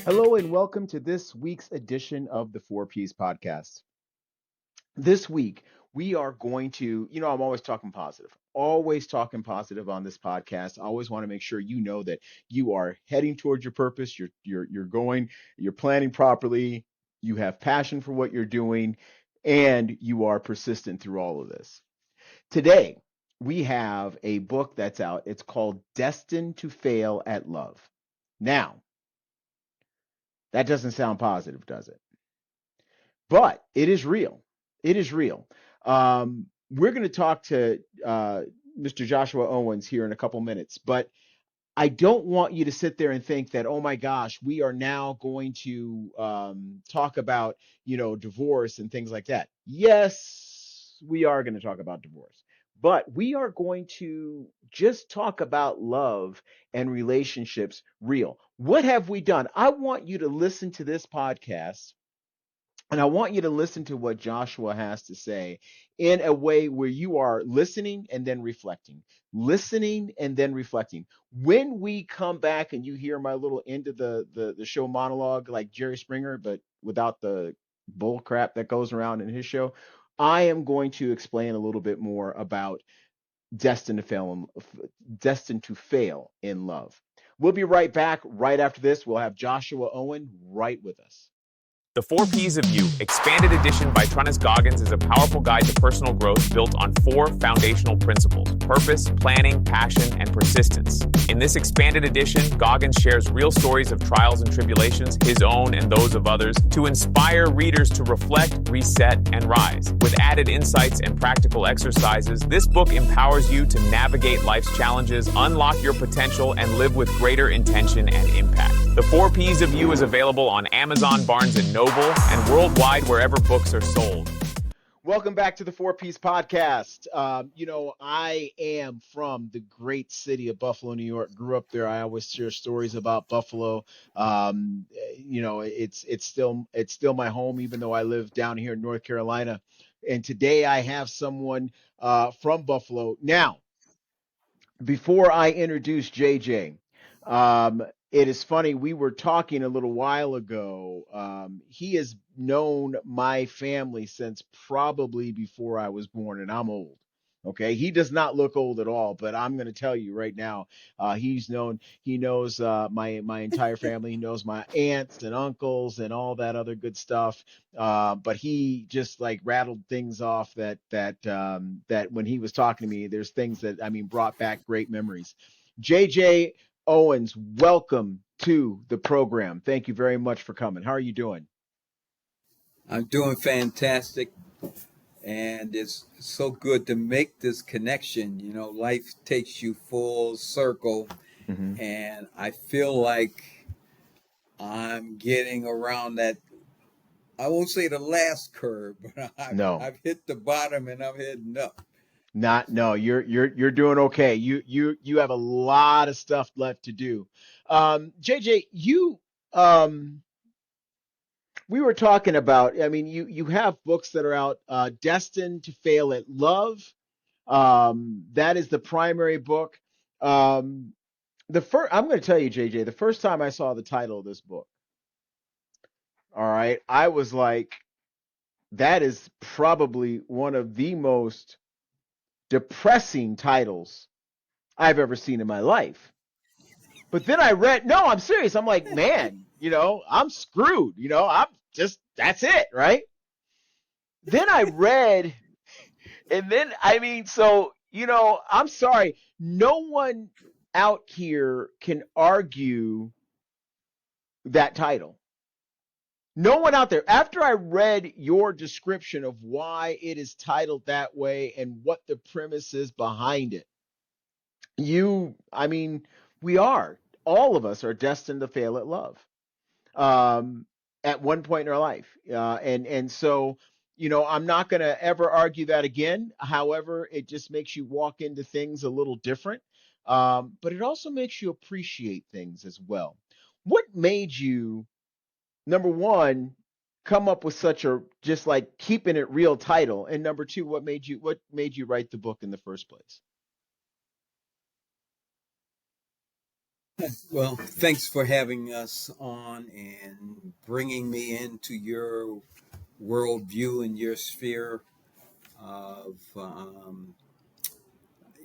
Hello and welcome to this week's edition of the Four Ps Podcast. This week, we are going to, I'm always talking positive on this podcast. I always want to make sure you know that you are heading towards your purpose. You're planning properly. You have passion for what you're doing, and you are persistent through all of this. Today, we have a book that's out. It's called Destined to Fail at Love. Now, that doesn't sound positive, does it? But it is real. It is real. We're going to talk to Mr. Joshua Owens here in a couple minutes, but I don't want you to sit there and think that, oh my gosh, we are now going to talk about, divorce and things like that. Yes, we are going to talk about divorce, but we are going to just talk about love and relationships real. What have we done? I want you to listen to this podcast. And I want you to listen to what Joshua has to say in a way where you are listening and then reflecting, listening and then reflecting. When we come back and you hear my little end of the show monologue like Jerry Springer, but without the bull crap that goes around in his show, I am going to explain a little bit more about destined to fail in love. We'll be right back right after this. We'll have Joshua Owen right with us. The 4 Ps of You, Expanded Edition by Trunnis Goggins, is a powerful guide to personal growth built on 4 foundational principles: purpose, planning, passion, and persistence. In this expanded edition, Goggins shares real stories of trials and tribulations, his own and those of others, to inspire readers to reflect, reset, and rise. With added insights and practical exercises, this book empowers you to navigate life's challenges, unlock your potential, and live with greater intention and impact. The 4 Ps of You is available on Amazon, Barnes & Noble, and worldwide wherever books are sold. Welcome back to the 4 Ps Podcast. I am from the great city of Buffalo, New York. Grew up there. I always share stories about Buffalo. It's still my home, even though I live down here in North Carolina. And today I have someone from Buffalo. Now, before I introduce JJ, it is funny. We were talking a little while ago. He has known my family since probably before I was born, and I'm old. Okay, he does not look old at all, but I'm going to tell you right now, he knows my entire family. He knows my aunts and uncles and all that other good stuff. But he just like rattled things off that when he was talking to me, there's things that brought back great memories. JJ Owens, welcome to the program. Thank you very much for coming. How are you doing? I'm doing fantastic, and it's so good to make this connection. Life takes you full circle, and I feel like I'm getting around that. I won't say the last curve, but I've hit the bottom and I'm heading up. You're doing okay. You have a lot of stuff left to do. JJ, we were talking about, you have books that are out, Destined to Fail at Love. That is the primary book. I'm going to tell you, JJ, the first time I saw the title of this book, all right, I was like, that is probably one of the most depressing titles I've ever seen in my life. But then I'm serious. I'm like, man, I'm screwed. That's it, right? Then I read, and then, I'm sorry. No one out here can argue that title. No one out there. After I read your description of why it is titled that way and what the premise is behind it, all of us are destined to fail at love at one point in our life. So, I'm not going to ever argue that again. However, it just makes you walk into things a little different. But it also makes you appreciate things as well. What made you, number one, come up with such a just like keeping it real title? And number two, what made you write the book in the first place? Well, thanks for having us on and bringing me into your worldview and your sphere of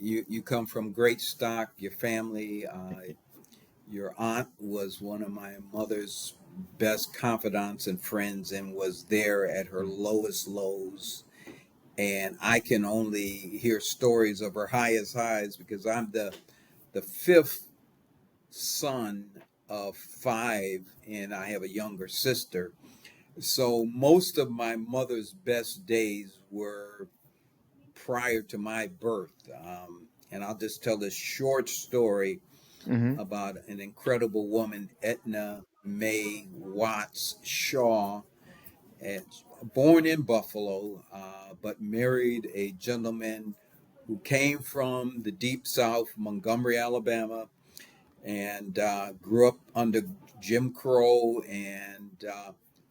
you come from great stock, your family. Your aunt was one of my mother's best confidants and friends and was there at her lowest lows. And I can only hear stories of her highest highs because I'm the fifth son of five, and I have a younger sister. So most of my mother's best days were prior to my birth. And I'll just tell this short story Mm-hmm. about an incredible woman, Etna May Watts Shaw, and born in Buffalo, but married a gentleman who came from the deep South, Montgomery, Alabama, and grew up under Jim Crow, and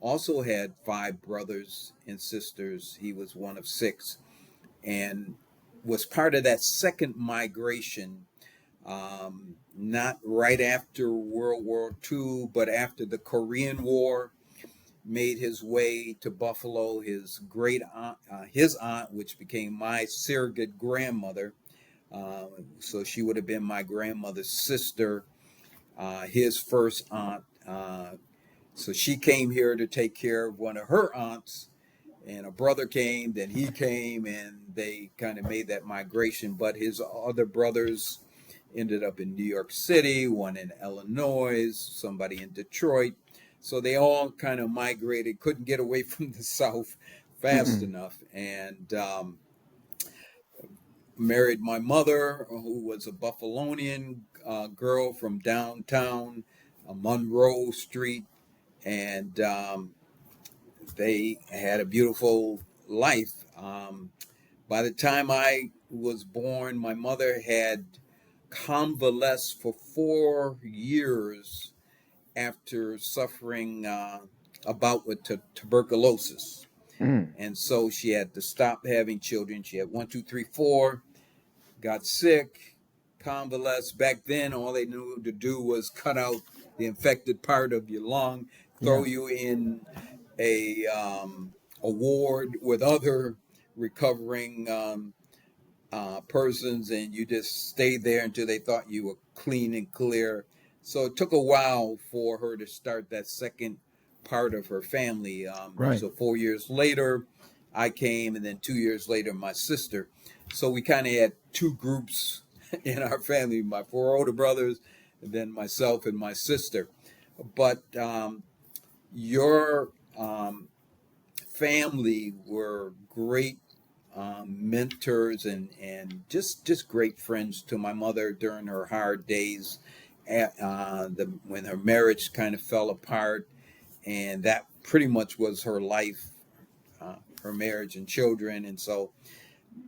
also had five brothers and sisters. He was one of six, and was part of that second migration, not right after World War II, but after the Korean War. Made his way to Buffalo. His great aunt, his aunt, which became my surrogate grandmother, uh, so she would have been my grandmother's sister, his first aunt. So she came here to take care of one of her aunts, and a brother came, then he came, and they kind of made that migration. But his other brothers ended up in New York City, one in Illinois, somebody in Detroit. So they all kind of migrated, couldn't get away from the South fast Mm-mm. enough, and married my mother, who was a Buffalonian girl from downtown Monroe Street, and they had a beautiful life. By the time I was born, my mother had convalesced for 4 years after suffering a bout with tuberculosis. Mm. And so she had to stop having children. She had one, two, three, four, got sick, convalesced. Back then, all they knew to do was cut out the infected part of your lung, Yeah. throw you in a ward with other recovering persons, and you just stayed there until they thought you were clean and clear. So it took a while for her to start that second part of her family. Right. So 4 years later, I came, and then 2 years later, my sister. So we kind of had two groups in our family: my four older brothers, and then myself and my sister. But your family were great mentors and just great friends to my mother during her hard days when her marriage kind of fell apart, and that pretty much was her life, her marriage and children. And so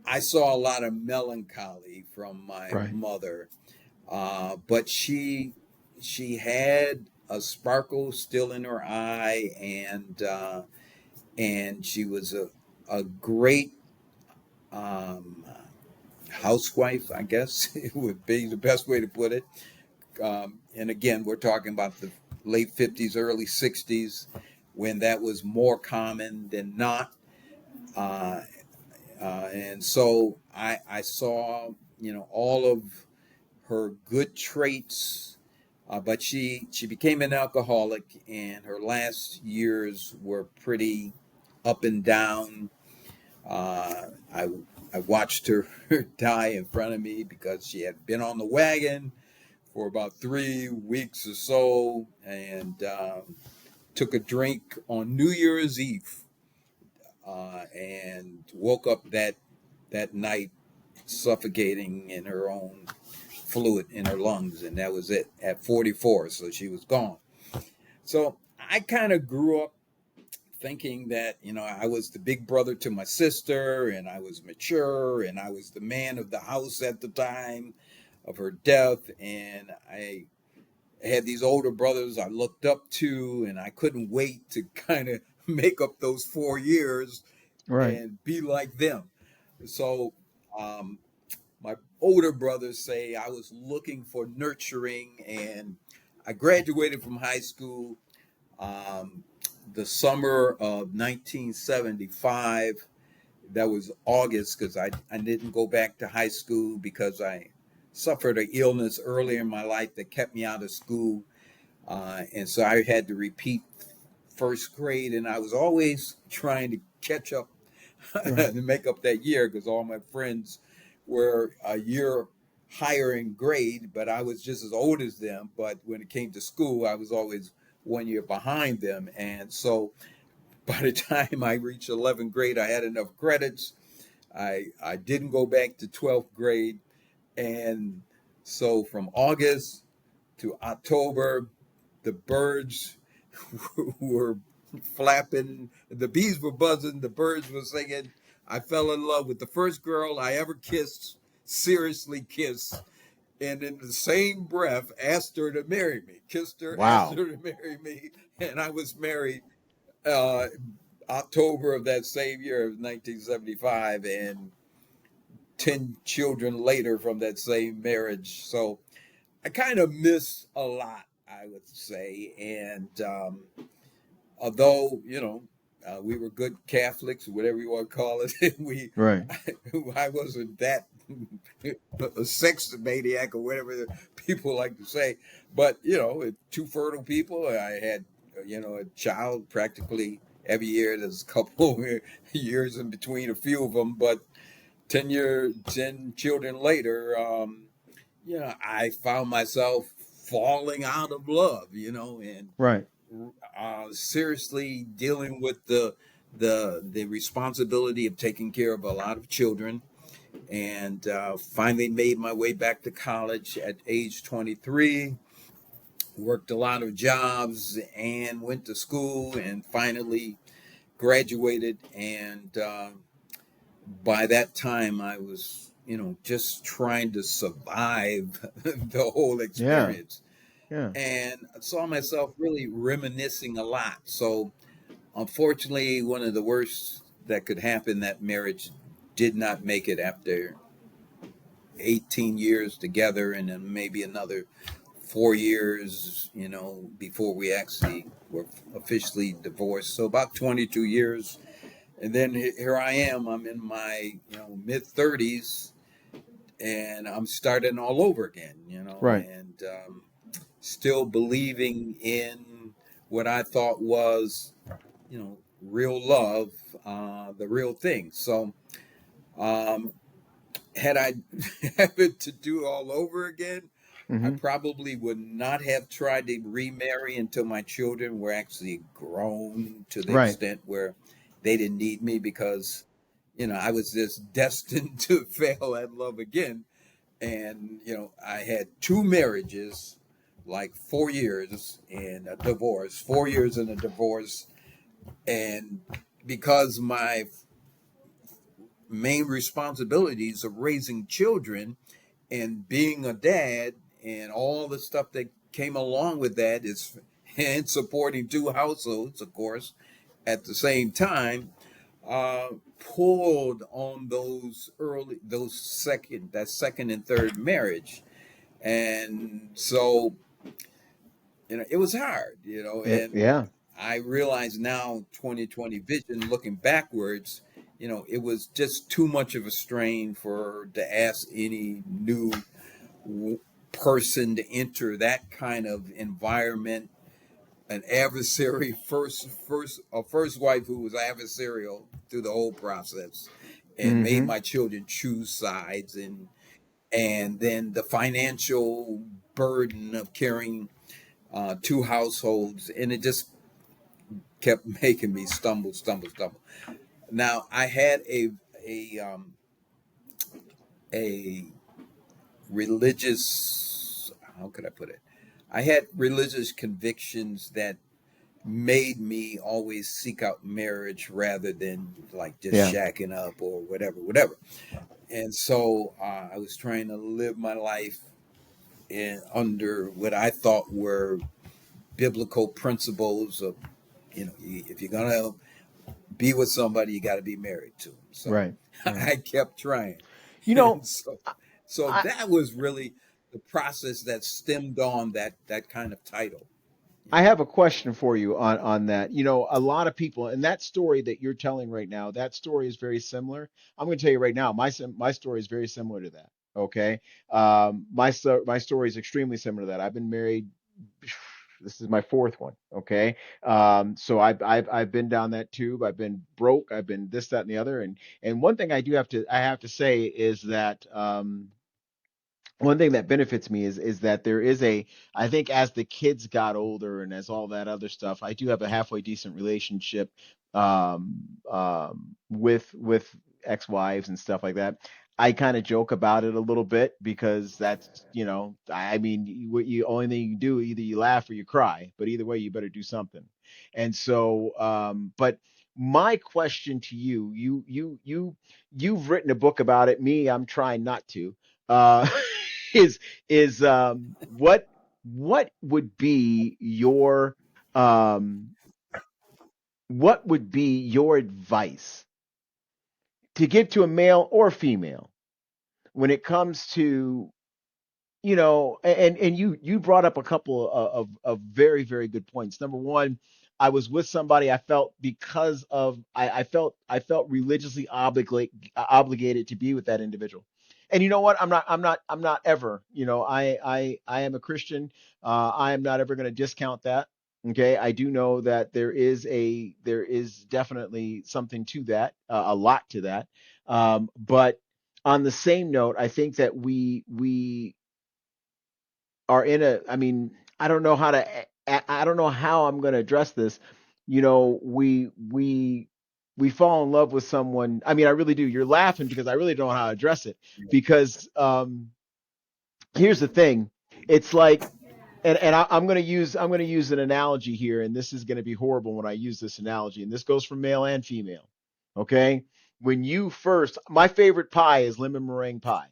I saw a lot of melancholy from my Right. mother, but she had a sparkle still in her eye, and she was a great um, housewife, I guess it would be the best way to put it. And again, we're talking about the late 50s, early 60s, when that was more common than not. Uh, and so I saw, all of her good traits, but she became an alcoholic, and her last years were pretty up and down. I watched her die in front of me because she had been on the wagon for about 3 weeks or so, and took a drink on New Year's Eve, and woke up that night suffocating in her own fluid in her lungs, and that was it at 44. So she was gone. So I kind of grew up thinking that I was the big brother to my sister, and I was mature, and I was the man of the house at the time of her death, and I had these older brothers I looked up to, and I couldn't wait to kind of make up those 4 years Right. and be like them. So um, my older brothers say I was looking for nurturing, and I graduated from high school um, the summer of 1975. That was August because I didn't go back to high school because I suffered an illness earlier in my life that kept me out of school. And so I had to repeat first grade, and I was always trying to catch up Right. to make up that year because all my friends were a year higher in grade, but I was just as old as them. But when it came to school, I was always 1 year behind them. And so by the time I reached 11th grade, I had enough credits. I didn't go back to 12th grade. And so from August to October, the birds were flapping, the bees were buzzing, the birds were singing. I fell in love with the first girl I ever kissed, seriously kissed, and in the same breath asked her to marry me. Kissed her, asked Wow. her to marry me, and I was married uh, October of that same year of 1975, and 10 children later from that same marriage. So I kind of miss a lot, I would say. And although, we were good Catholics, whatever you want to call it, Right. I wasn't that a sex maniac or whatever people like to say. But, two fertile people, I had, a child practically every year. There's a couple years in between a few of them, but 10 children later, I found myself falling out of love, and Right. seriously dealing with the responsibility of taking care of a lot of children, and finally made my way back to college at age 23. Worked a lot of jobs and went to school, and finally graduated. And by that time, I was, just trying to survive the whole Yeah. experience, Yeah. and I saw myself really reminiscing a lot. So, unfortunately, one of the worst that could happen, that marriage did not make it after 18 years together, and then maybe another 4 years, before we actually were officially divorced. So, about 22 years. And then here I am, I'm in my, mid 30s, and I'm starting all over again, Right. and still believing in what I thought was, real love, the real thing. So, um, had I have it to do all over again, I Hmm. probably would not have tried to remarry until my children were actually grown to the Right. extent where they didn't need me, because, I was just destined to fail at love again. And, I had two marriages, like 4 years and a divorce, 4 years and a divorce. And because my main responsibilities of raising children and being a dad and all the stuff that came along with that is, and supporting two households, of course, at the same time, uh, pulled on that second and third marriage. And so, it was hard, and Yeah. I realize now, 2020 vision, looking backwards, it was just too much of a strain to ask any new person to enter that kind of environment. An adversary, a first wife who was adversarial through the whole process, and made Hmm. my children choose sides, and then the financial burden of carrying two households, and it just kept making me stumble. Now I had a um, a religious, how could I put it? I had religious convictions that made me always seek out marriage rather than like just Yeah. shacking up or whatever. And so I was trying to live my life under what I thought were biblical principles of, if you're gonna be with somebody, you got to be married to them. So Right. Right. I kept trying, You know, and so. So I, that was really the process that stemmed on that kind of title. You I know. have a question for you on that. You know, a lot of people, and that story that you're telling right now, that story is very similar. I'm going to tell you right now, my story is very similar to that. Okay, my story is extremely similar to that. I've been married. This is my fourth one. Okay, so I've been down that tube. I've been broke. I've been this, that, and the other. And one thing I have to say is that one thing that benefits me is that there is a I think as the kids got older and as all that other stuff, I do have a halfway decent relationship with ex-wives and stuff like that. I kind of joke about it a little bit because that's, you know, I mean, what you only thing you can do, either you laugh or you cry, but either way you better do something. And so but my question to you, you've written a book about it. Me, I'm trying not to. Uh is what would be um what would be your advice to give to a male or female when it comes to, you know, and you brought up a couple of very very good points. Number one, I was with somebody I felt because of I felt religiously obligated to be with that individual. And you know what? I'm not ever, you know, I am a Christian. I am not ever going to discount that. Okay, I do know that there is definitely something to that, a lot to that. But on the same note, I think that we are in a I mean, I don't know how to I don't know how I'm going to address this. You know, we fall in love with someone. I mean, I really do. You're laughing because I really don't know how to address it because here's the thing. It's like I'm going to use an analogy here, and this is going to be horrible when I use this analogy, and this goes for male and female. Okay, when you first, my favorite pie is lemon meringue pie.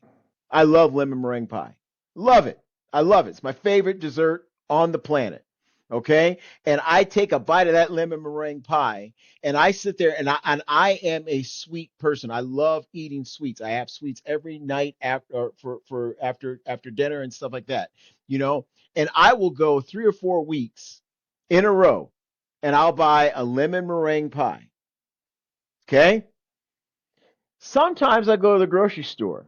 I love lemon meringue pie. Love it. I love it. It's my favorite dessert on the planet. Okay, and I take a bite of that lemon meringue pie, and I sit there, and I am a sweet person. I love eating sweets. I have sweets every night after for after dinner and stuff like that. You know, and I will go 3 or 4 weeks in a row and I'll buy a lemon meringue pie. Okay. Sometimes I go to the grocery store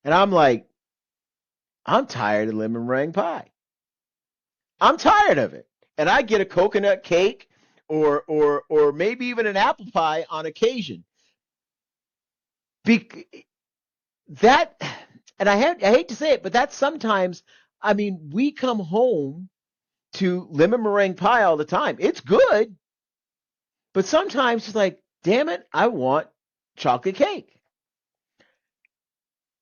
and I'm like, I'm tired of lemon meringue pie. I'm tired of it. And I get a coconut cake or maybe even an apple pie on occasion. Be- that and I hate to say it, but that's sometimes I mean, we come home to lemon meringue pie all the time. It's good, but sometimes it's like, damn it, I want chocolate cake.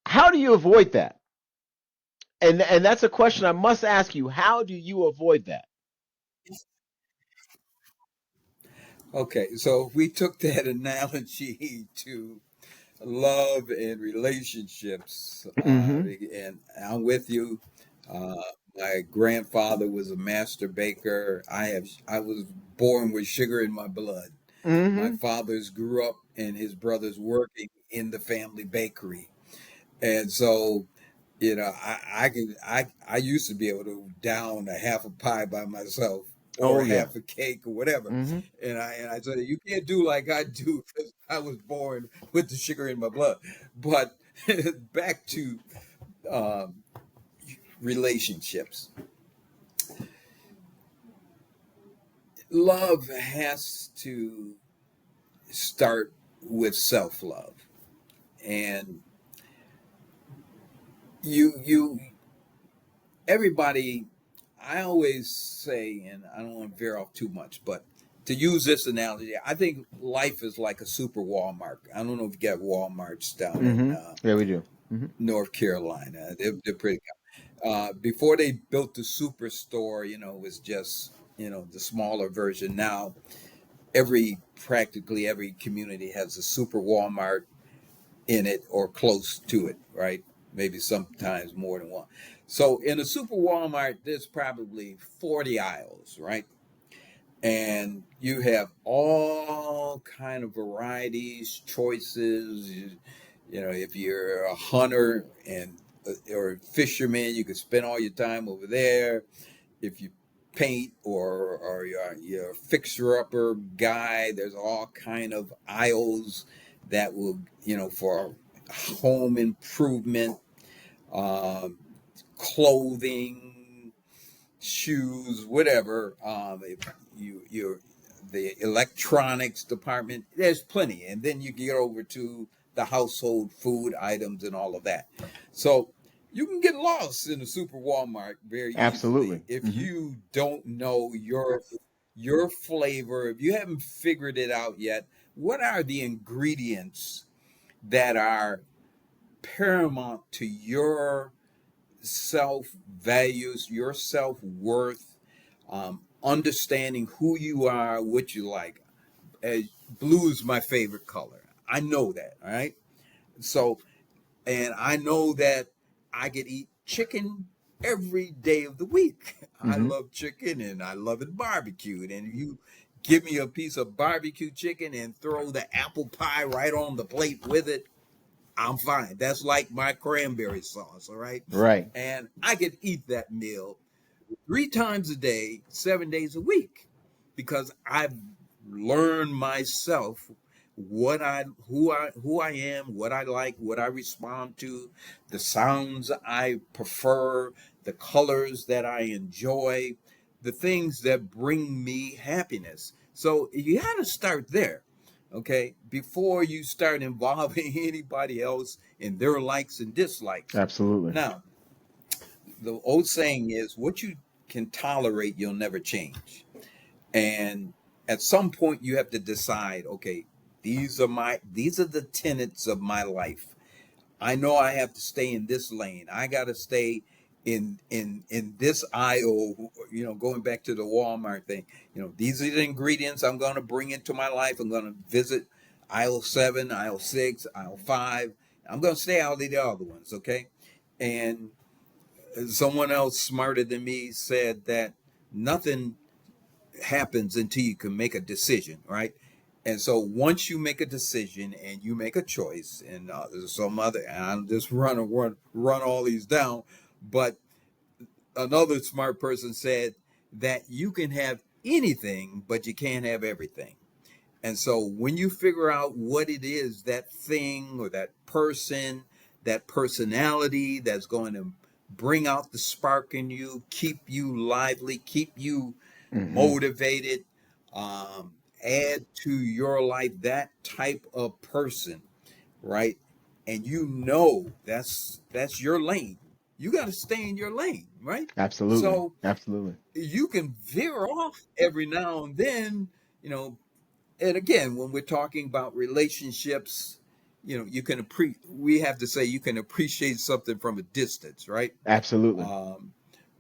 How do you avoid that? And that's a question I must ask you. How do you avoid that? Okay, so if we took that analogy to love and relationships, Mm-hmm. and I'm with you. Uh, my grandfather was a master baker. I was born with sugar in my blood. My Mm-hmm. fathers grew up and his brothers working in the family bakery. And so, I used to be able to down a half a pie by myself or Oh yeah. half a cake or whatever. Mm-hmm. And I said, you can't do like I do because I was born with the sugar in my blood. But back to um, relationships, love has to start with self love, and you everybody, I always say, and I don't want to veer off too much, but to use this analogy, I think life is like a super Walmart. I don't know if you got Walmarts down in Mm-hmm. Yeah, we do. Mm-hmm. North Carolina. They're pretty. Before they built the superstore, it was just the smaller version. Now practically every community has a super Walmart in it or close to it, right? Maybe sometimes more than one. So in a super Walmart, there's probably 40 aisles, right? And you have all kind of varieties, choices. If you're a hunter and or a fisherman, you can spend all your time over there. If you paint or you're a fixer upper guy, there's all kind of aisles that will, for home improvement, um, clothing, shoes, whatever. If you're the electronics department, there's plenty, and then you get over to the household food items and all of that. So you can get lost in the super Walmart very easily Absolutely. if Hmm. you don't know your flavor. If you haven't figured it out yet, what are the ingredients that are paramount to your self values, your self worth, understanding who you are, what you like. Blue is my favorite color. I know that. All right. So, and I know that I could eat chicken every day of the week. I Hmm. love chicken and I love it barbecued. And you give me a piece of barbecue chicken and throw the apple pie right on the plate with it, I'm fine. That's like my cranberry sauce, all right? Right. And I could eat that meal 3 times a day, 7 days a week, because I've learned myself who I am, what I like, what I respond to, the sounds I prefer, the colors that I enjoy, the things that bring me happiness. So you had to start there, okay, before you start involving anybody else in their likes and dislikes. Absolutely. Now, the old saying is, what you can tolerate, you'll never change. And at some point you have to decide, okay, these are the tenets of my life. I know I have to stay in this lane. I got to stay in this aisle, going back to the Walmart thing. These are the ingredients I'm going to bring into my life. I'm going to visit aisle 7, aisle 6, aisle 5. I'm going to stay out of the other ones, okay? And someone else smarter than me said that nothing happens until you can make a decision, right? And so once you make a decision and you make a choice, and there's some other, and I'll just run all these down, but another smart person said that you can have anything, but you can't have everything. And so when you figure out what it is, that thing or that person, that personality that's going to bring out the spark in you, keep you lively, keep you Hmm. motivated, um, add to your life that type of person, right? And that's your lane. You got to stay in your lane, right? Absolutely. So Absolutely. you can veer off every now and then, you know, and again, when we're talking about relationships, you can we have to say you can appreciate something from a distance, right? Absolutely. Um,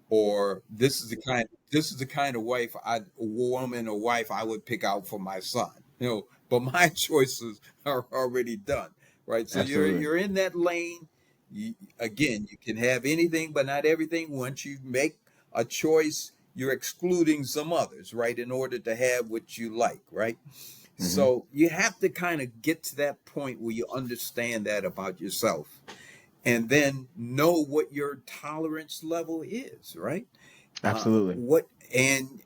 or this is the kind of woman or wife I would pick out for my son, but my choices are already done, right? So you're Absolutely. you're in that lane. Again, you can have anything but not everything. Once you make a choice, you're excluding some others, right, in order to have what you like, right? Hmm. So you have to kind of get to that point where you understand that about yourself and then know what your tolerance level is, right? Absolutely. What and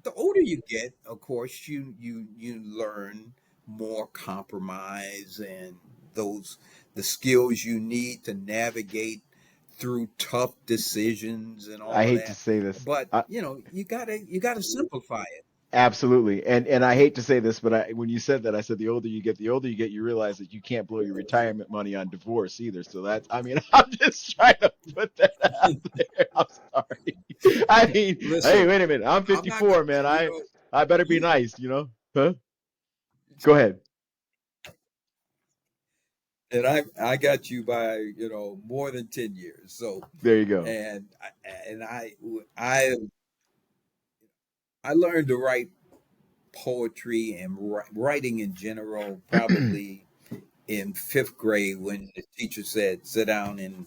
the older you get, of course, you learn more compromise and those the skills you need to navigate through tough decisions and I all of hate to that. say this. But you gotta simplify it. Absolutely. And I hate to say this, but when you said that, I said the older you get, you realize that you can't blow your retirement money on divorce either. So that's, I mean, I'm just trying to put that out there. I'm sorry. I mean, hey, Listen, wait a minute. I'm I'm not gonna, 54, man. you I better be know, nice. Huh? Go ahead. and I got you by more than 10 years. So, There you go. and I I learned to write poetry and writing in general probably in 5th grade when the teacher said, "Sit down and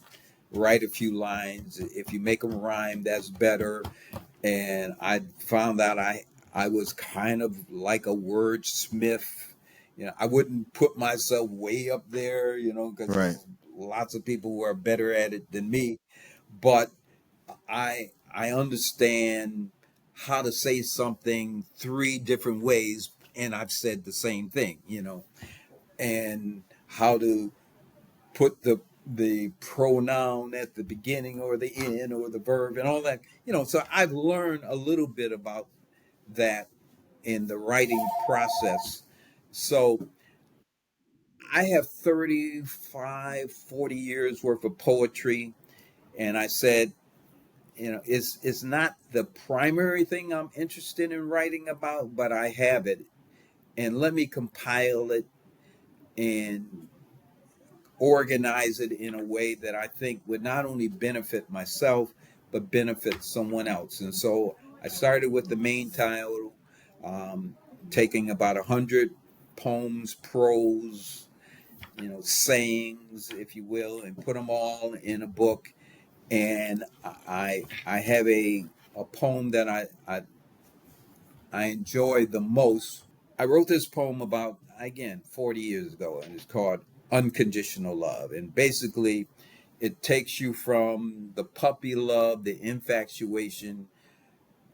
write a few lines. If you make them rhyme, that's better." And I found out I was kind of like a wordsmith I wouldn't put myself way up there, because Right. there's lots of people who are better at it than me. But I understand how to say something three different ways, and I've said the same thing, and how to put the pronoun at the beginning or the end or the verb and all that. So I've learned a little bit about that in the writing process. So I have 35, 40 years worth of poetry, and I said, it's not the primary thing I'm interested in writing about, but I have it, and let me compile it and organize it in a way that I think would not only benefit myself, but benefit someone else. And so I started with the main title, um, taking about 100 poems, prose, sayings, if you will, and put them all in a book. And I have a poem that I enjoy the most. I wrote this poem about, again, 40 years ago, and it's called Unconditional Love. And basically, it takes you from the puppy love, the infatuation,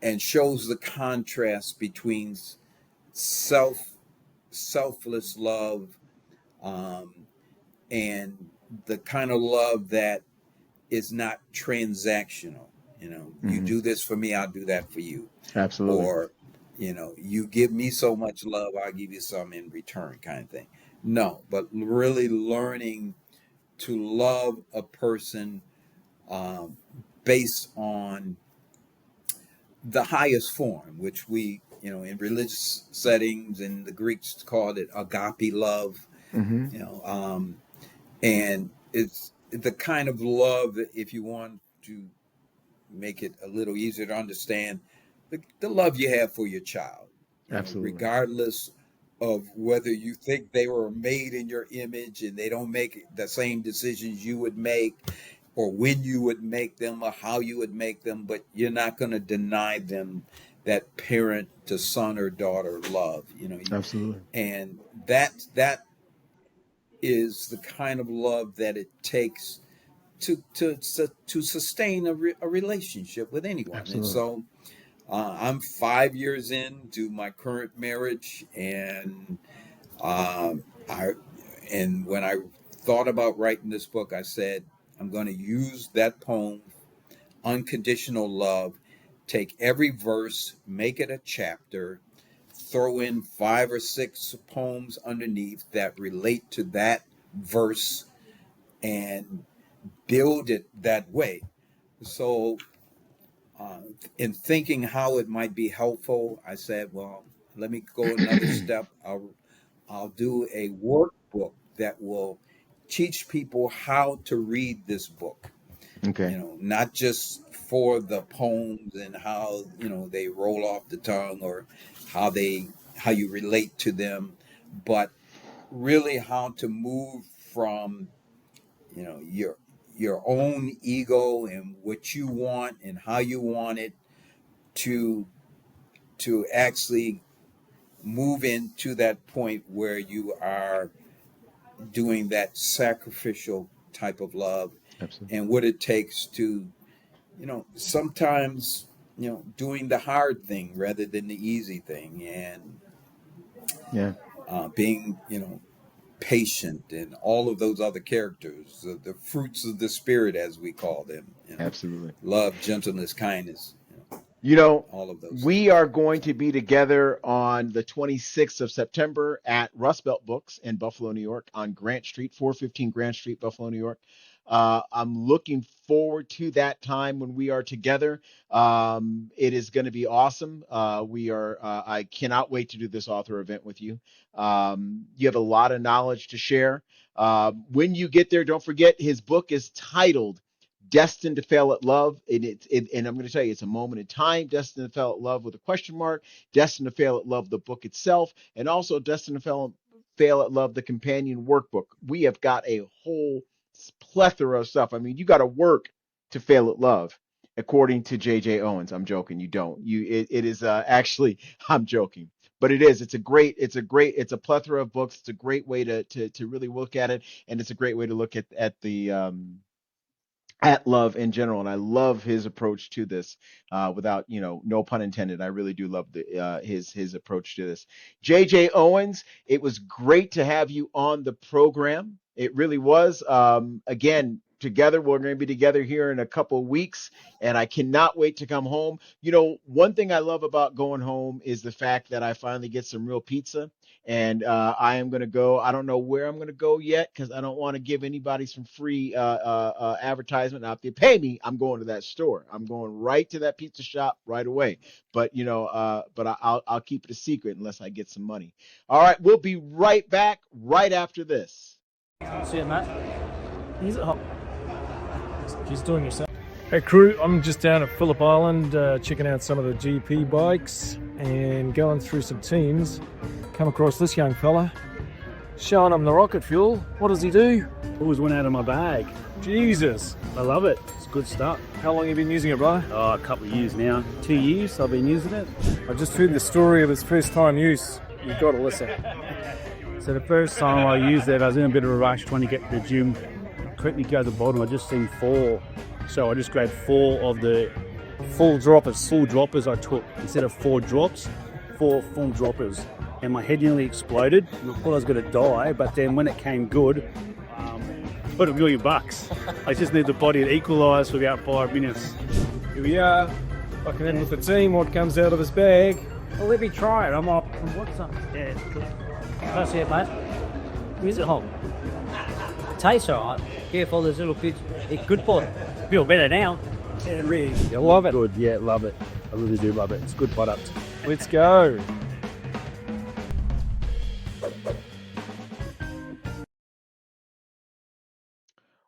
and shows the contrast between self selfless love, um, and the kind of love that is not transactional. You Hmm. do this for me, I'll do that for you. Absolutely. Or, you give me so much love, I'll give you some in return, kind of thing. No, but really learning to love a person, um, based on the highest form, which we, in religious settings, and the Greeks called it agape love, Hmm. you know, um, and it's the kind of love that, if you want to make it a little easier to understand, the love you have for your child, Absolutely. regardless of whether you think they were made in your image and they don't make the same decisions you would make, or when you would make them, or how you would make them, but you're not going to deny them that parent to son or daughter love, Absolutely. and that is the kind of love that it takes to sustain a relationship with anyone. And Absolutely. so, I'm 5 years into my current marriage, and I and when I thought about writing this book, I said I'm going to use that poem, Unconditional Love, take every verse, make it a chapter, throw in 5 or 6 poems underneath that relate to that verse, and build it that way. So, uh, in thinking how it might be helpful, I said, well, let me go another step. I'll do a workbook that will teach people how to read this book. Okay. Not just for the poems and how they roll off the tongue, or how you relate to them, but really how to move from your own ego and what you want and how you want it, to actually move into that point where you are doing that sacrificial type of love, Absolutely. and what it takes to, sometimes, doing the hard thing rather than the easy thing, and Yeah. being, patient, and all of those other characters, the fruits of the spirit, as we call them, Absolutely. love, gentleness, kindness, You know, all of those we things. are going to be together on the 26th of September at Rust Belt Books in Buffalo, New York, on Grant Street, 415 Grant Street, Buffalo, New York. I'm looking forward to that time when we are together. It is going to be awesome. I cannot wait to do this author event with you. You have a lot of knowledge to share. When you get there, don't forget his book is titled Destined to Fail at Love. And I'm going to tell you, it's a moment in time. Destined to Fail at Love with a question mark. Destined to Fail at Love, the book itself, and also Destined to Fail at Love, the companion workbook. We have got a whole plethora of stuff. I mean, you got to work to fail at love, according to J.J. Owens. I'm joking. You don't. It is actually. I'm joking. but it's a plethora of books. It's a great way to really look at it, and it's a great way to look at the at love in general. And I love his approach to this, without, no pun intended. I really do love his approach to this. JJ Owens, it was great to have you on the program. It really was. Again, together, we're going to be together here in a couple of weeks, and I cannot wait to come home. One thing I love about going home is the fact that I finally get some real pizza. And I am going to go. I don't know where I'm going to go yet, because I don't want to give anybody some free advertisement. Now, if they pay me, I'm going to that store. I'm going right to that pizza shop right away. But I'll keep it a secret unless I get some money. All right, we'll be right back right after this. See you, Matt. He's at home. Just doing yourself. Hey crew, I'm just down at Phillip Island checking out some of the GP bikes and going through some teams. Come across this young fella, showing him the rocket fuel. What does he do? Always went out of my bag. Jesus, I love it. It's good stuff. how long have you been using it, brother? Oh, a couple of years now. 2 years I've been using it. I just heard the story of his first time use. You've got to listen. So the first time I used it, I was in a bit of a rush trying to get to the gym. Quickly go to the bottom, I just seen 4. So I just grabbed 4 of the full droppers I took. Instead of 4 drops, 4 full droppers. And my head nearly exploded. I thought I was going to die, but then when it came good, put $1 million. I just need the body to equalise for about 5 minutes. Here we are, fucking in with the team. What comes out of his bag? Well, let me try it. I'm off. What's up? Yeah, good. That's it, mate. Is it hot? Tastes alright. Careful, there's little bits. It's good for it. Feel better now. Yeah, really. You love it. Good, yeah, love it. I really do love it. It's a good product. Let's go.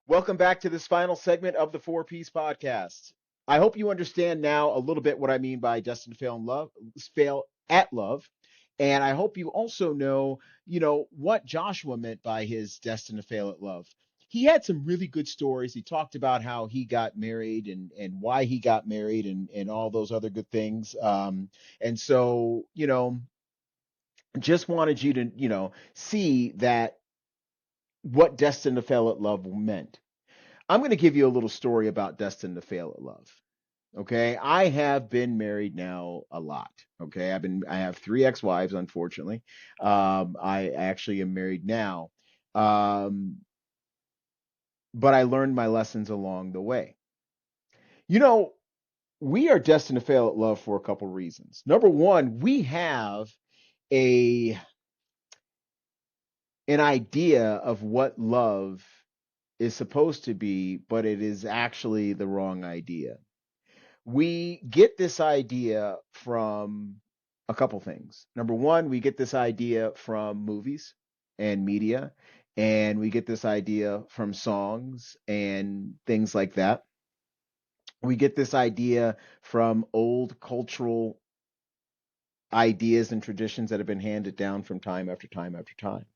Welcome back to this final segment of the Four Piece Podcast. I hope you understand now a little bit what I mean by destined to fail at love. And I hope you also know, what Joshua meant by his destined to fail at love. He had some really good stories. He talked about how he got married and why he got married and all those other good things. And so, just wanted you to, see that what destined to fail at love meant. I'm going to give you a little story about destined to fail at love. Okay, I have been married now a lot. Okay, I have 3 ex-wives, unfortunately. I actually am married now, but I learned my lessons along the way. We are destined to fail at love for a couple reasons. Number one, we have an idea of what love is supposed to be, but it is actually the wrong idea. We get this idea from a couple things. Number one, we get this idea from movies and media, and we get this idea from songs and things like that. We get this idea from old cultural ideas and traditions that have been handed down from time after time after time.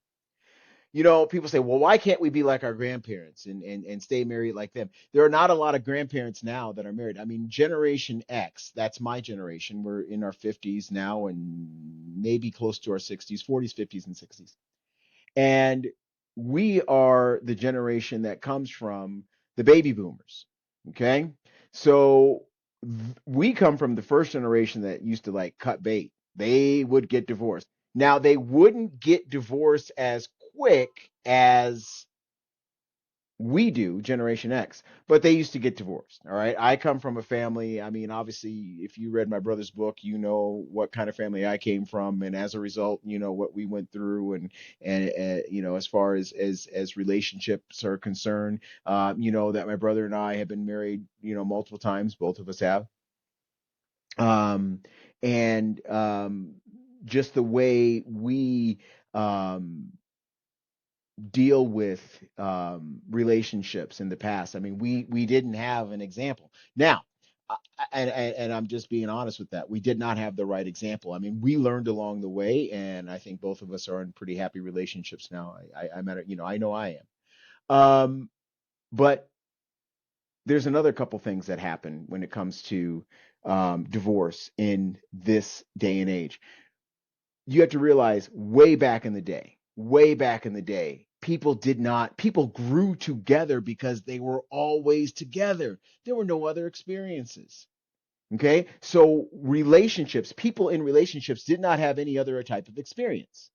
People say, well, why can't we be like our grandparents and stay married like them? There are not a lot of grandparents now that are married. I mean, Generation X, that's my generation. We're in our 50s now and maybe close to our 60s, 40s, 50s, and 60s. And we are the generation that comes from the baby boomers. Okay. So we come from the first generation that used to cut bait. They would get divorced. Now, they wouldn't get divorced as quick as we do, Generation X, but they used to get divorced. All right. I come from a family. I mean, obviously, if you read my brother's book, you know what kind of family I came from. And as a result, what we went through and as far as relationships are concerned, that my brother and I have been married, multiple times. Both of us have. Just the way we, deal with relationships in the past. I mean, we didn't have an example. Now, and I'm just being honest with that. We did not have the right example. I mean, we learned along the way, and I think both of us are in pretty happy relationships now. I know I am. But there's another couple things that happen when it comes to divorce in this day and age. you have to realize way back in the day, people grew together because they were always together. There were no other experiences. Okay. So people in relationships did not have any other type of experience.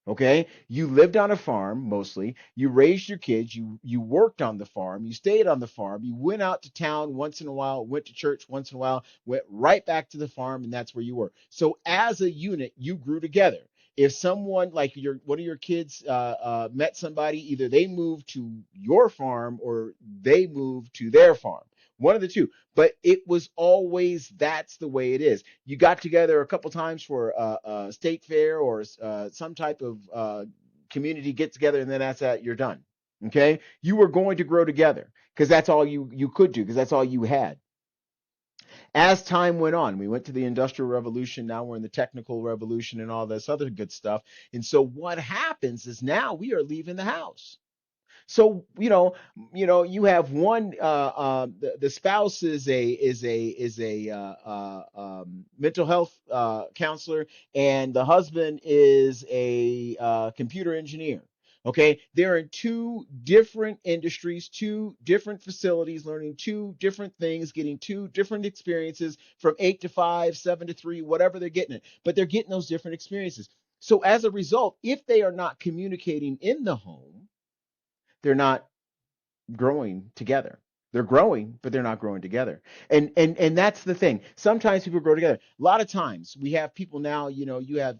Okay. You lived on a farm mostly. You raised your kids. You worked on the farm. You stayed on the farm. You went out to town once in a while, went to church once in a while, went right back to the farm, and that's where you were. So as a unit, you grew together. If someone like one of your kids met somebody, either they moved to your farm or they moved to their farm. One of the two. But it was always that's the way it is. You got together a couple times for a state fair or some type of community get together, and then that's that. You're done. Okay, you were going to grow together because that's all you could do because that's all you had. As time went on, we went to the Industrial Revolution. Now we're in the technical revolution and all this other good stuff. And so what happens is now we are leaving the house. So you have one. The spouse is a mental health counselor, and the husband is a computer engineer. Okay, they're in two different industries, two different facilities, learning two different things, getting two different experiences from 8 to 5, 7 to 3, whatever they're getting it. But they're getting those different experiences. So as a result, if they are not communicating in the home, they're not growing together. They're growing, but they're not growing together. And that's the thing. Sometimes people grow together. A lot of times we have people now, you have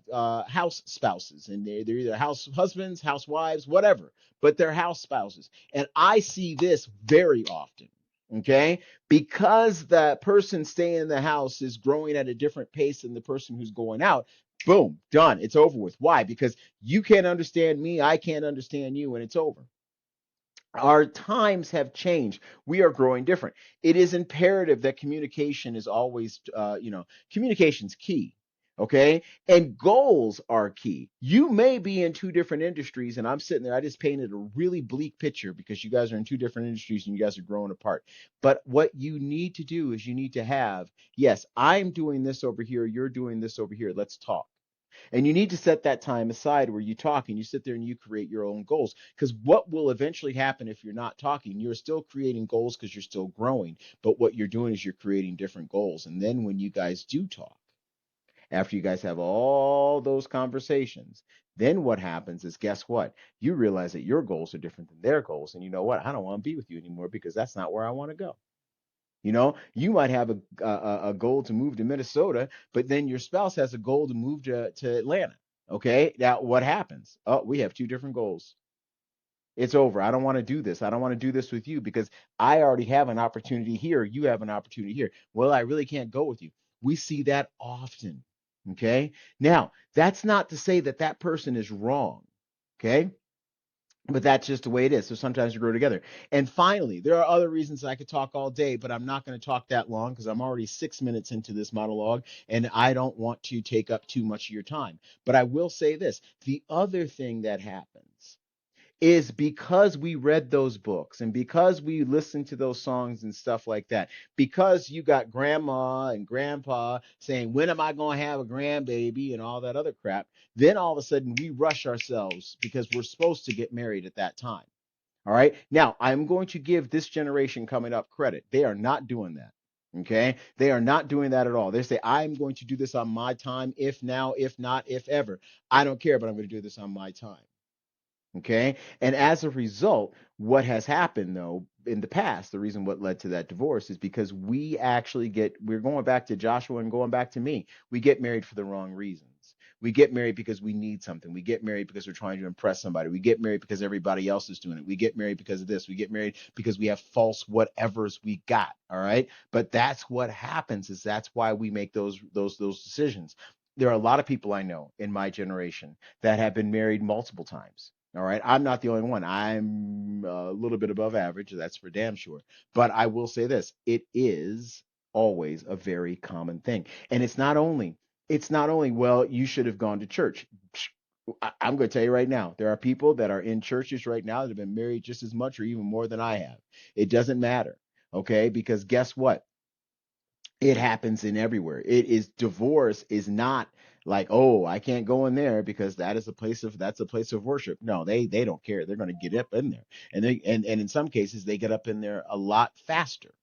house spouses, and they're either house husbands, housewives, whatever, but they're house spouses. And I see this very often. Okay, because the person staying in the house is growing at a different pace than the person who's going out. Boom, done. It's over with. Why? Because you can't understand me, I can't understand you, and it's over. Our times have changed. We are growing different. It is imperative that communication is always, communication's key. Okay. And goals are key. You may be in two different industries, and I'm sitting there. I just painted a really bleak picture because you guys are in two different industries and you guys are growing apart. But what you need to do is you need to have, yes, I'm doing this over here. You're doing this over here. Let's talk. And you need to set that time aside where you talk and you sit there and you create your own goals. Because what will eventually happen if you're not talking, you're still creating goals because you're still growing. But what you're doing is you're creating different goals. And then when you guys do talk, after you guys have all those conversations, then what happens is, guess what? You realize that your goals are different than their goals. And you know what? I don't want to be with you anymore because that's not where I want to go. You might have a goal to move to Minnesota, but then your spouse has a goal to move to Atlanta. Okay. Now what happens? Oh, we have two different goals. It's over. I don't want to do this. I don't want to do this with you because I already have an opportunity here. You have an opportunity here. Well, I really can't go with you. We see that often. Okay. Now, that's not to say that that person is wrong. Okay. But that's just the way it is. So sometimes we grow together. And finally, there are other reasons I could talk all day, but I'm not going to talk that long because I'm already 6 minutes into this monologue and I don't want to take up too much of your time. But I will say this. The other thing that happens is because we read those books and because we listened to those songs and stuff like that, because you got grandma and grandpa saying, when am I going to have a grandbaby and all that other crap, then all of a sudden we rush ourselves because we're supposed to get married at that time. All right. Now, I'm going to give this generation coming up credit. They are not doing that. Okay. They are not doing that at all. They say, I'm going to do this on my time. If now, if not, if ever. I don't care, but I'm going to do this on my time. Okay. And as a result, what has happened though in the past, the reason what led to that divorce is because we're going back to Joshua and going back to me. We get married for the wrong reasons. We get married because we need something. We get married because we're trying to impress somebody. We get married because everybody else is doing it. We get married because of this. We get married because we have false whatevers we got. All right. But that's what happens is that's why we make those decisions. There are a lot of people I know in my generation that have been married multiple times. All right. I'm not the only one. I'm a little bit above average. That's for damn sure. But I will say this. It is always a very common thing. And it's not only, well, you should have gone to church. I'm going to tell you right now, there are people that are in churches right now that have been married just as much or even more than I have. It doesn't matter. Okay. Because guess what? It happens in everywhere. It is divorce is not like, oh, I can't go in there because that's a place of worship. No, they don't care. They're going to get up in there. And in some cases they get up in there a lot faster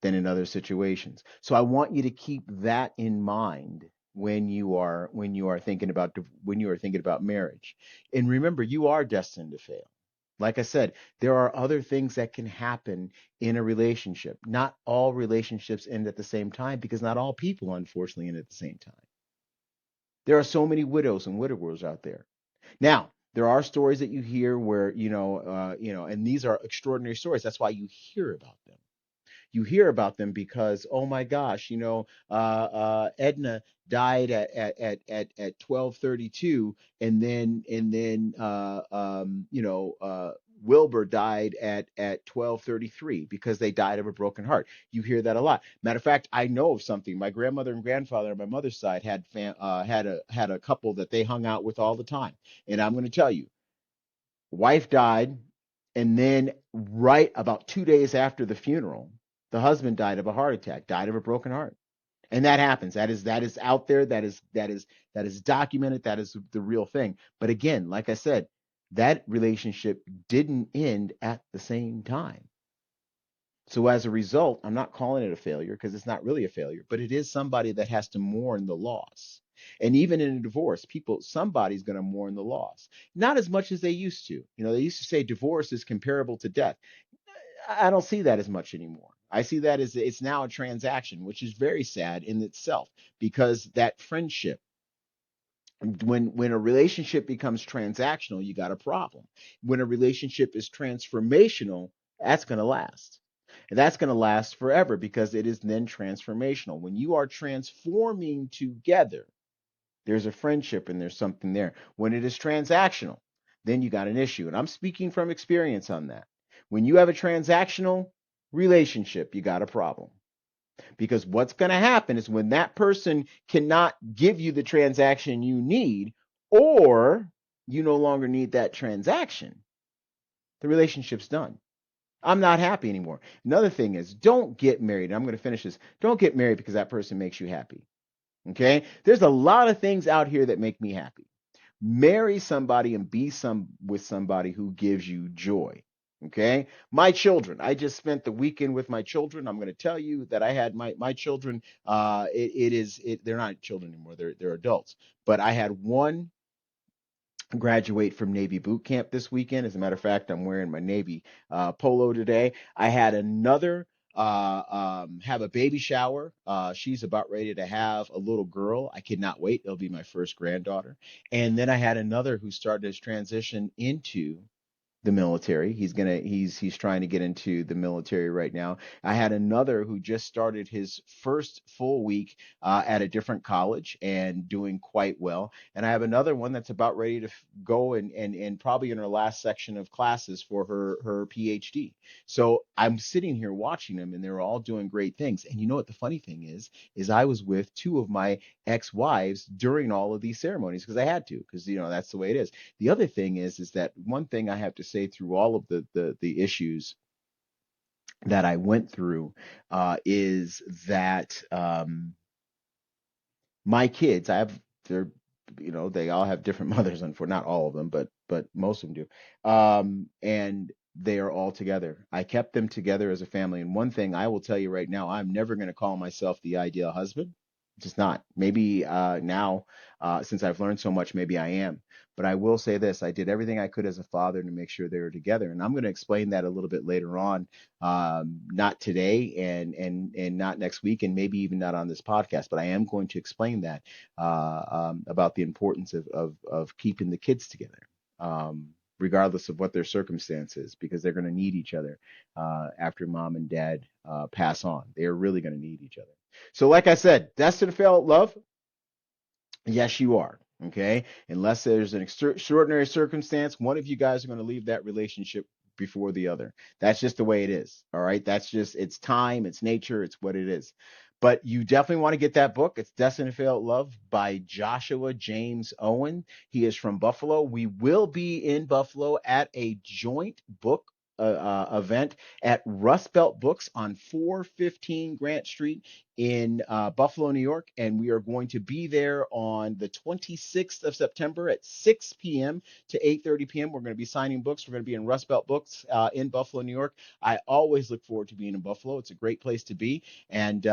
than in other situations. So I want you to keep that in mind when you are thinking about marriage. And remember, you are destined to fail. Like I said, there are other things that can happen in a relationship. Not all relationships end at the same time because not all people, unfortunately, end at the same time. There are so many widows and widowers out there. Now, there are stories that you hear where, and these are extraordinary stories. That's why you hear about them. You hear about them because, oh my gosh, Edna died at 12:32, and then Wilbur died at 12:33 because they died of a broken heart. You hear that a lot. Matter of fact, I know of something. My grandmother and grandfather on my mother's side had a couple that they hung out with all the time, and I'm going to tell you, wife died, and then right about 2 days after the funeral, the husband died of a heart attack, died of a broken heart. And that happens. That is out there. That is documented. That is the real thing. But again, like I said, that relationship didn't end at the same time. So as a result, I'm not calling it a failure because it's not really a failure, but it is somebody that has to mourn the loss. And even in a divorce, somebody's going to mourn the loss. Not as much as they used to. They used to say divorce is comparable to death. I don't see that as much anymore. I see that as it's now a transaction, which is very sad in itself because that friendship, when a relationship becomes transactional, you got a problem. When a relationship is transformational, that's going to last. And that's going to last forever because it is then transformational. When you are transforming together, there's a friendship and there's something there. When it is transactional, then you got an issue. And I'm speaking from experience on that. When you have a transactional relationship, you got a problem. Because what's going to happen is when that person cannot give you the transaction you need, or you no longer need that transaction, the relationship's done. I'm not happy anymore. Another thing is, don't get married. I'm going to finish this. Don't get married because that person makes you happy. Okay? There's a lot of things out here that make me happy. Marry somebody and be with somebody who gives you joy. Okay, my children. I just spent the weekend with my children. I'm going to tell you that I had my children. They're not children anymore. They're adults. But I had one graduate from Navy boot camp this weekend. As a matter of fact, I'm wearing my Navy polo today. I had another have a baby shower. She's about ready to have a little girl. I cannot wait. It'll be my first granddaughter. And then I had another who started his transition into the military. He's trying to get into the military right now. I had another who just started his first full week at a different college and doing quite well. And I have another one that's about ready to go and probably in her last section of classes for her PhD. So I'm sitting here watching them and they're all doing great things. And you know what the funny thing is I was with two of my ex-wives during all of these ceremonies because I had to, because that's the way it is. The other thing is that one thing I have to say through all of the issues that I went through is that my kids, they all have different mothers, and for not all of them, but most of them do. And they are all together. I kept them together as a family. And one thing I will tell you right now, I'm never going to call myself the ideal husband. Just not. Maybe now, since I've learned so much, maybe I am. But I will say this: I did everything I could as a father to make sure they were together, and I'm going to explain that a little bit later on. Not today, and not next week, and maybe even not on this podcast. But I am going to explain that about the importance of keeping the kids together. Regardless of what their circumstances, because they're going to need each other after mom and dad pass on. They're really going to need each other. So, like I said, destined to fail at love. Yes, you are. Okay. Unless there's an extraordinary circumstance, one of you guys are going to leave that relationship before the other. That's just the way it is. All right. It's time, it's nature, it's what it is. But you definitely want to get that book. It's Destined to Fail at Love by Joshua James Owens. He is from Buffalo. We will be in Buffalo at a joint book event at Rust Belt Books on 415 Grant Street in Buffalo, New York, and we are going to be there on the 26th of September at 6 p.m. to 8:30 p.m. We're going to be signing books. We're going to be in Rust Belt Books in Buffalo, New York. I always look forward to being in Buffalo. It's a great place to be. And,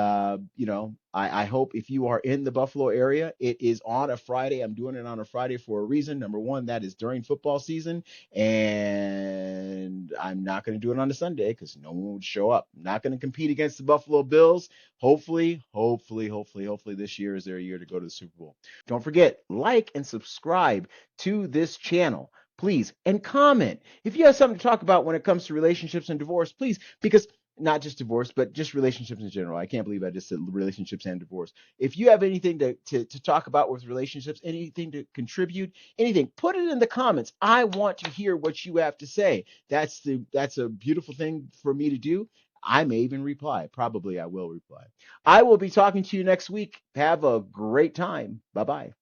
I hope if you are in the Buffalo area, it is on a Friday. I'm doing it on a Friday for a reason. Number one, that is during football season. And I'm not going to do it on a Sunday because no one would show up. I'm not going to compete against the Buffalo Bills. Hopefully, this year is their year to go to the Super Bowl. Don't forget, like and subscribe to this channel, please, and comment. If you have something to talk about when it comes to relationships and divorce, please, because not just divorce, but just relationships in general. I can't believe I just said relationships and divorce. If you have anything to talk about with relationships, anything to contribute, anything, put it in the comments. I want to hear what you have to say. That's a beautiful thing for me to do. I may even reply. Probably I will reply. I will be talking to you next week. Have a great time. Bye-bye.